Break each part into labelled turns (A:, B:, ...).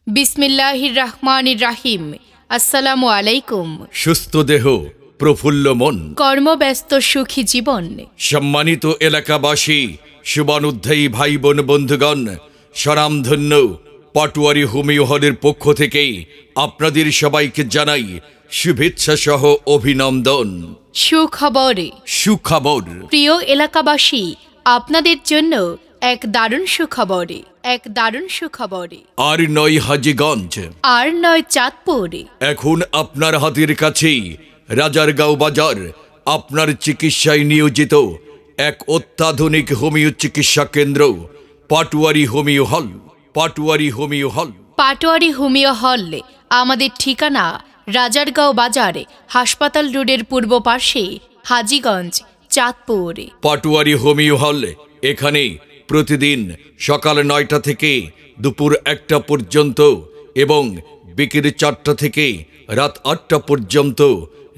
A: বিসমিল্লাহির রহমানির রহিম। আসসালামু আলাইকুম।
B: সুস্থ দেহ, প্রফুল্ল মন,
A: কর্মব্যস্ত সুখী জীবন।
B: সম্মানিত এলাকাবাসী, শুভানুধ্যায়ী ভাই বোন বন্ধুগণ, স্বনামধন্য পাটোয়ারি হোমিও হলের পক্ষ থেকে আপনাদের সবাইকে জানাই শুভেচ্ছা সহ অভিনন্দন। সুখবর
A: প্রিয় এলাকাবাসী, আপনাদের জন্য এক দারুণ সুখবর।
B: আর নয় হাজীগঞ্জ,
A: আর নয় চাঁদপুর,
B: এখন আপনার হাতের কাছেই রাজারগাঁও বাজার আপনার চিকিৎসায় নিয়োজিত এক অত্যাধুনিক হোমিও চিকিৎসা কেন্দ্র পাটোয়ারি হোমিও হল।
A: পাটোয়ারি হোমিও হল আমাদের ঠিকানা রাজারগাঁও বাজার, হাসপাতাল রোডের পূর্ব পাশে, হাজীগঞ্জ, চাঁদপুর।
B: পাটোয়ারি হোমিও হল এখানে প্রতিদিন সকাল 9টা থেকে দুপুর 1টা পর্যন্ত এবং বিকেল 4টা থেকে রাত 8টা পর্যন্ত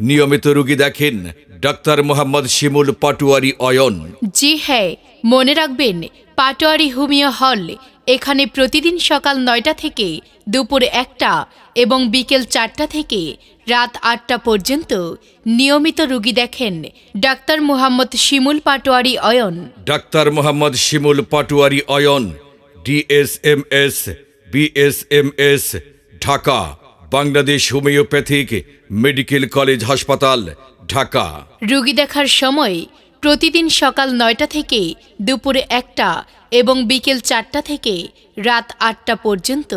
B: নিয়মিত রোগী দেখেন ডাক্তার মোহাম্মদ শিমুল পাটোয়ারি অয়ন।
A: জি হ্যাঁ, মনে রাখবেন, পাটোয়ারি হোমিও হল এখানে প্রতিদিন সকাল 9টা থেকে দুপুর 1টা এবং বিকেল 4টা থেকে রাত 8টা পর্যন্ত নিয়মিত রোগী দেখেন doctor Mohammad Shimul Patwari Ayon.
B: Doctor Mohammad Shimul Patwari Ayon, DSMS, BSMS, Dhaka, Bangladesh homeopathic medical college হাসপাতাল, ঢাকা।
A: রোগী দেখার সময় প্রতিদিন সকাল 9টা থেকে দুপুরে 1টা এবং বিকেল 4টা থেকে রাত 8টা পর্যন্ত।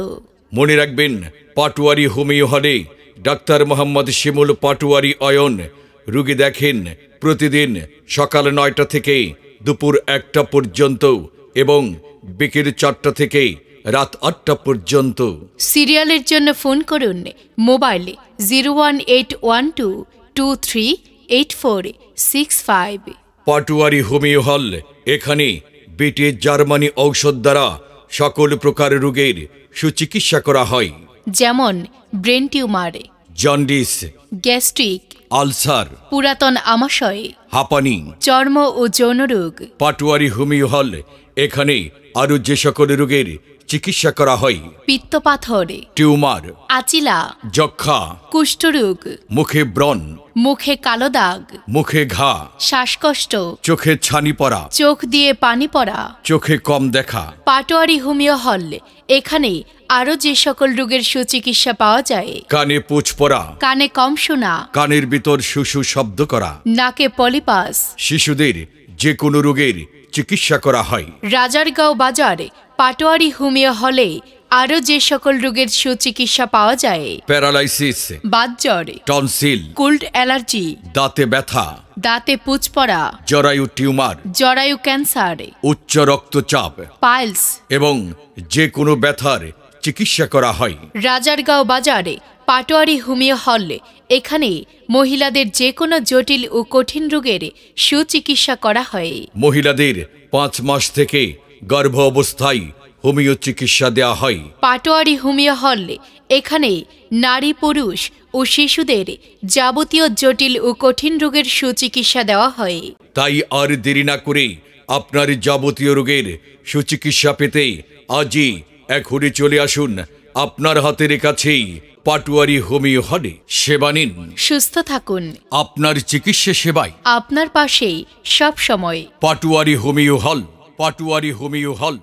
B: মনে রাখবেন, পাটোয়ারি হোমিও হলে ডাক্তার মোহাম্মদ শিমুল পাটোয়ারি অয়ন রোগী দেখেন প্রতিদিন সকাল 9টা থেকে দুপুর 1টা পর্যন্ত এবং বিকেল 4টা থেকে রাত 8টা পর্যন্ত।
A: সিরিয়ালের জন্য ফোন করুন মোবাইলে 01812238465।
B: পাটোয়ারি হোমিও হল এখানে ব্রিটিশ জার্মানি ঔষধ দ্বারা সকল প্রকার রোগের সুচিকিৎসা করা হয়,
A: যেমন brain tumour,
B: jaundice,
A: gastric,
B: ulcer,
A: পুরাতন আমাশয়,
B: হাঁপানি,
A: চর্ম ও যৌন রোগ।
B: পাটোয়ারি হোমিও হল এখানে আরও যে সকল রোগের চিকিৎসা করা হয়,
A: পিত্তপাথর,
B: টিউমার,
A: আচিলা,
B: যক্ষা,
A: কুষ্ঠরোগ,
B: মুখে ব্রণ,
A: মুখে কালো দাগ,
B: মুখে ঘা,
A: শ্বাসকষ্ট,
B: চোখে ছানি পড়া,
A: চোখ দিয়ে পানি পড়া,
B: চোখে কম দেখা।
A: পাটোয়ারি হোমিও হল এখানে আরও যে সকল রোগের সুচিকিৎসা পাওয়া যায়,
B: কানে পুঁজ পড়া,
A: কানে কম শোনা,
B: কানের ভিতর শুশু শব্দ করা,
A: নাকে পলিপাস,
B: শিশুদের যে কোনো রোগের চিকিৎসা করা হয়।
A: রাজারগাঁও বাজার পাটোয়ারি হোমিও হলে আরও যে সকল রোগের সুচিকিৎসা পাওয়া যায়,
B: প্যারালাইসিস,
A: বাতজ্বর,
B: টনসিল,
A: কোল্ড অ্যালার্জি,
B: দাঁতে ব্যথা,
A: দাঁতে পুঁজ পড়া,
B: জরায়ু টিউমার,
A: জরায়ু ক্যান্সার,
B: উচ্চ রক্তচাপ,
A: পাইলস
B: এবং যে কোনো ব্যথার চিকিৎসা করা হয়।
A: রাজারগাঁও বাজারে পাটোয়ারি হোমিও হল এখানে মহিলাদের যে কোনো জটিল ও কঠিন রোগের সুচিকিৎসা করা হয়।
B: মহিলাদের 5 মাস থেকে গর্ভ অবস্থায় হোমিও চিকিৎসা দেওয়া হয়।
A: পাটোয়ারি হোমিও হল এখানে নারী, পুরুষ ও শিশুদের যাবতীয় জটিল ও কঠিন রোগের সুচিকিৎসা দেওয়া হয়।
B: তাই আর দেরি না করে আপনার যাবতীয় রোগের সুচিকিৎসা পেতে আজই এখনই চলে আসুন আপনার হাতের কাছেই পাটোয়ারি হোমিও হলে। সেবা নিন,
A: সুস্থ থাকুন,
B: আপনার চিকিৎসা সেবায়
A: আপনার পাশেই সব সময়।
B: পাটোয়ারি হোমিও হল।